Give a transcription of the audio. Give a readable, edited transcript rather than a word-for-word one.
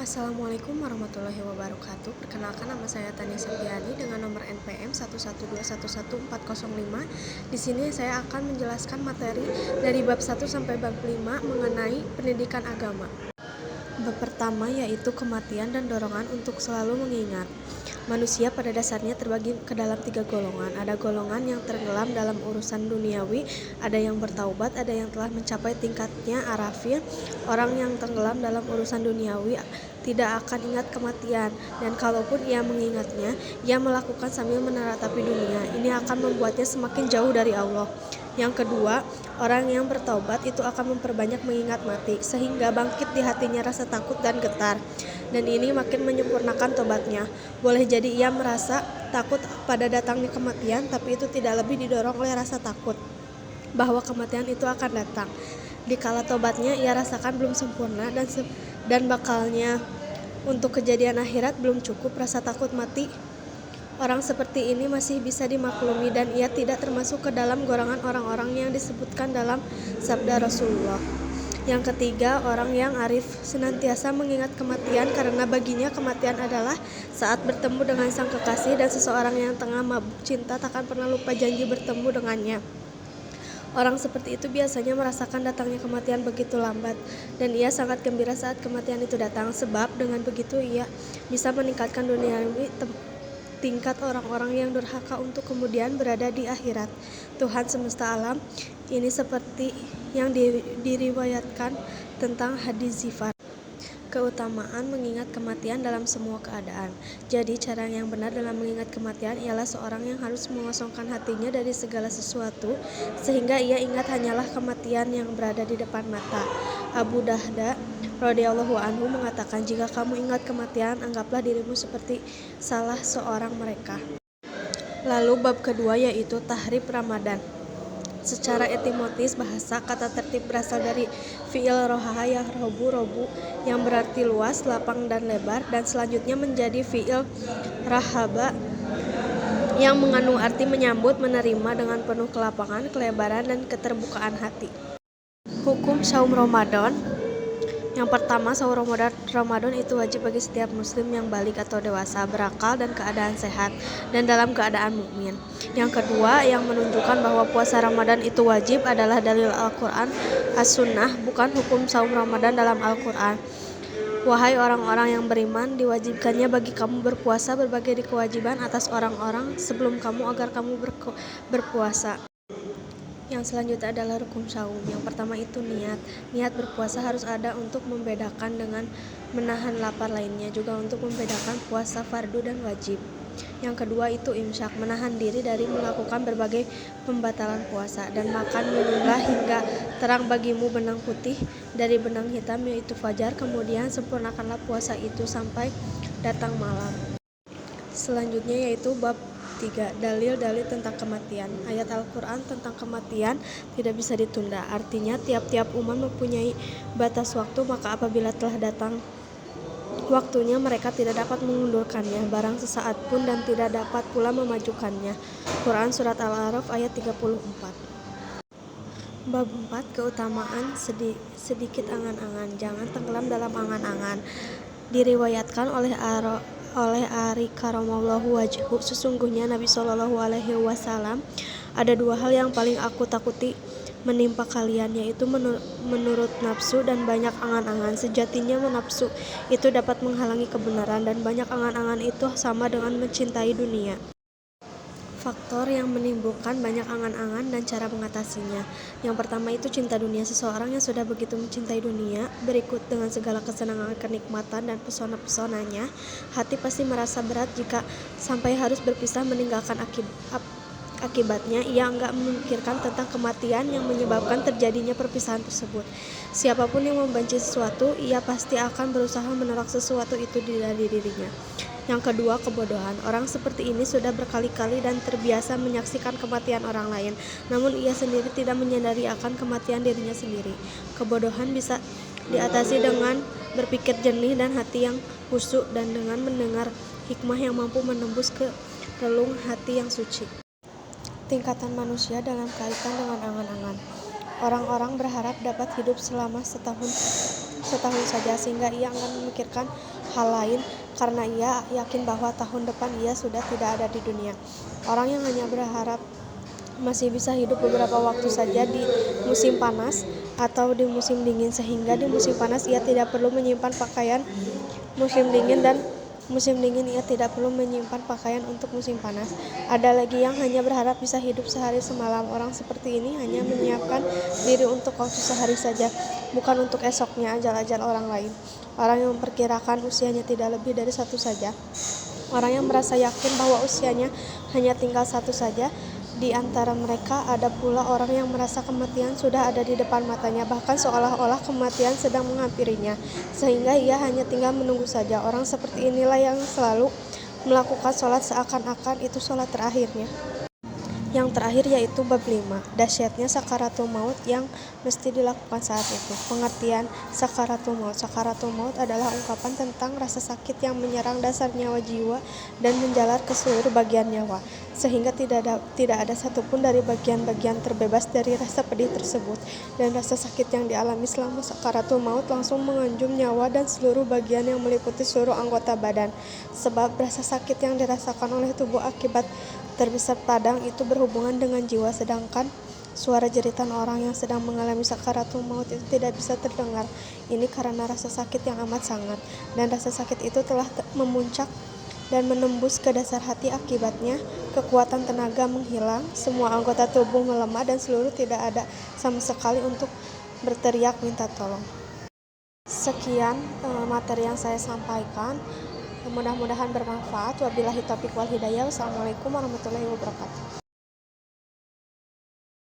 Assalamualaikum warahmatullahi wabarakatuh. Perkenalkan, nama saya Tania Septiani dengan nomor NPM 112111405. Di sini saya akan menjelaskan materi dari bab 1 sampai bab 5 mengenai pendidikan agama. Bab pertama yaitu kematian dan dorongan untuk selalu mengingat. Manusia pada dasarnya terbagi ke dalam 3 golongan. Ada golongan yang tenggelam dalam urusan duniawi, ada yang bertaubat, ada yang telah mencapai tingkatnya arafin. Orang yang tenggelam dalam urusan duniawi tidak akan ingat kematian, dan kalaupun ia mengingatnya, ia melakukan sambil menatapui dunia. Ini akan membuatnya semakin jauh dari Allah. Yang kedua, orang yang bertaubat itu akan memperbanyak mengingat mati, sehingga bangkit di hatinya rasa takut dan getar. Dan ini makin menyempurnakan tobatnya. Boleh jadi ia merasa takut pada datangnya kematian, tapi itu tidak lebih didorong oleh rasa takut bahwa kematian itu akan datang. Dikala tobatnya ia rasakan belum sempurna dan bakalnya untuk kejadian akhirat belum cukup, rasa takut mati orang seperti ini masih bisa dimaklumi, dan ia tidak termasuk ke dalam golongan orang-orang yang disebutkan dalam sabda Rasulullah. Yang ketiga, orang yang arif senantiasa mengingat kematian, karena baginya kematian adalah saat bertemu dengan sang kekasih, dan seseorang yang tengah mabuk cinta takkan pernah lupa janji bertemu dengannya. Orang seperti itu biasanya merasakan datangnya kematian begitu lambat, dan ia sangat gembira saat kematian itu datang, sebab dengan begitu ia bisa meningkatkan duniawi tingkat orang-orang yang durhaka untuk kemudian berada di akhirat. Tuhan semesta alam ini seperti yang diriwayatkan tentang hadis Zifar. Keutamaan mengingat kematian dalam semua keadaan. Jadi cara yang benar dalam mengingat kematian ialah seorang yang harus mengosongkan hatinya dari segala sesuatu, sehingga ia ingat hanyalah kematian yang berada di depan mata. Abu Dahda radhiyallahu anhu mengatakan, jika kamu ingat kematian, anggaplah dirimu seperti salah seorang mereka. Lalu bab kedua yaitu tahrib Ramadan. Secara etimotis bahasa, kata tertib berasal dari fiil rohaha yang robu yang berarti luas, lapang dan lebar, dan selanjutnya menjadi fiil rahaba yang mengandung arti menyambut, menerima dengan penuh kelapangan, kelebaran, dan keterbukaan hati. Hukum saum Ramadan. Yang pertama, sahur Ramadan itu wajib bagi setiap muslim yang balik atau dewasa, berakal dan keadaan sehat, dan dalam keadaan mukmin. Yang kedua, yang menunjukkan bahwa puasa Ramadan itu wajib adalah dalil Al-Quran, As-Sunnah, bukan hukum saum Ramadan dalam Al-Quran. Wahai orang-orang yang beriman, diwajibkannya bagi kamu berpuasa berbagai kewajiban atas orang-orang sebelum kamu agar kamu berpuasa. Yang selanjutnya adalah rukun saum. Yang pertama itu niat. Niat berpuasa harus ada untuk membedakan dengan menahan lapar lainnya, juga untuk membedakan puasa fardu dan wajib. Yang kedua itu imsak, menahan diri dari melakukan berbagai pembatalan puasa, dan makan minumlah hingga terang bagimu benang putih dari benang hitam yaitu fajar, kemudian sempurnakanlah puasa itu sampai datang malam. Selanjutnya yaitu bab 3, dalil-dalil tentang kematian. Ayat Al-Quran tentang kematian tidak bisa ditunda. Artinya tiap-tiap umat mempunyai batas waktu, maka apabila telah datang waktunya mereka tidak dapat mengundurkannya barang sesaat pun, dan tidak dapat pula memajukannya. Quran Surat Al-A'raf ayat 34. Bab 4, keutamaan sedikit angan-angan. Jangan tenggelam dalam angan-angan. Diriwayatkan oleh Ari karamallahu wajhu, sesungguhnya Nabi Shallallahu alaihi wasallam, ada 2 hal yang paling aku takuti menimpa kalian, yaitu menurut nafsu dan banyak angan-angan. Sejatinya nafsu itu dapat menghalangi kebenaran, dan banyak angan-angan itu sama dengan mencintai dunia. Faktor yang menimbulkan banyak angan-angan dan cara mengatasinya. Yang pertama itu cinta dunia. Seseorang yang sudah begitu mencintai dunia, berikut dengan segala kesenangan, kenikmatan, dan pesona-pesonanya, hati pasti merasa berat jika sampai harus berpisah, meninggalkan akibatnya ia enggak memikirkan tentang kematian yang menyebabkan terjadinya perpisahan tersebut. Siapapun yang membenci sesuatu, ia pasti akan berusaha menolak sesuatu itu dari dirinya. Yang kedua, kebodohan. Orang seperti ini sudah berkali-kali dan terbiasa menyaksikan kematian orang lain, namun ia sendiri tidak menyadari akan kematian dirinya sendiri. Kebodohan bisa diatasi dengan berpikir jernih dan hati yang khusyuk, dan dengan mendengar hikmah yang mampu menembus ke relung hati yang suci. Tingkatan manusia dalam kaitan dengan angan-angan. Orang-orang berharap dapat hidup selama setahun setahun saja, sehingga ia enggan memikirkan hal lain karena ia yakin bahwa tahun depan ia sudah tidak ada di dunia. Orang yang hanya berharap masih bisa hidup beberapa waktu saja di musim panas atau di musim dingin, sehingga di musim panas ia tidak perlu menyimpan pakaian musim dingin dan musim dingin ia tidak perlu menyimpan pakaian untuk musim panas. Ada lagi yang hanya berharap bisa hidup sehari semalam. Orang seperti ini hanya menyiapkan diri untuk waktu sehari saja, bukan untuk esoknya ajal-ajal orang lain. Orang yang memperkirakan usianya tidak lebih dari satu saja. Orang yang merasa yakin bahwa usianya hanya tinggal satu saja. Di antara mereka ada pula orang yang merasa kematian sudah ada di depan matanya, bahkan seolah-olah kematian sedang menghampirinya, sehingga ia hanya tinggal menunggu saja. Orang seperti inilah yang selalu melakukan sholat seakan-akan itu sholat terakhirnya. Yang terakhir yaitu bab 5, dahsyatnya sakaratul maut yang mesti dilakukan saat itu. Pengertian sakaratul maut. Sakaratul maut adalah ungkapan tentang rasa sakit yang menyerang dasar nyawa jiwa dan menjalar ke seluruh bagian nyawa, sehingga tidak ada satupun dari bagian-bagian terbebas dari rasa pedih tersebut. Dan rasa sakit yang dialami selama sakaratul maut langsung menganjum nyawa dan seluruh bagian yang meliputi seluruh anggota badan. Sebab rasa sakit yang dirasakan oleh tubuh akibat terbesar padang itu berhubungan dengan jiwa, sedangkan suara jeritan orang yang sedang mengalami sakaratul maut itu tidak bisa terdengar. Ini karena rasa sakit yang amat sangat, dan rasa sakit itu telah memuncak dan menembus ke dasar hati. Akibatnya kekuatan tenaga menghilang, semua anggota tubuh melemah, dan seluruh tidak ada sama sekali untuk berteriak minta tolong. Sekian materi yang saya sampaikan. Mudah-mudahan bermanfaat. Wabillahi taufiq wal hidayah. Wassalamualaikum warahmatullahi wabarakatuh.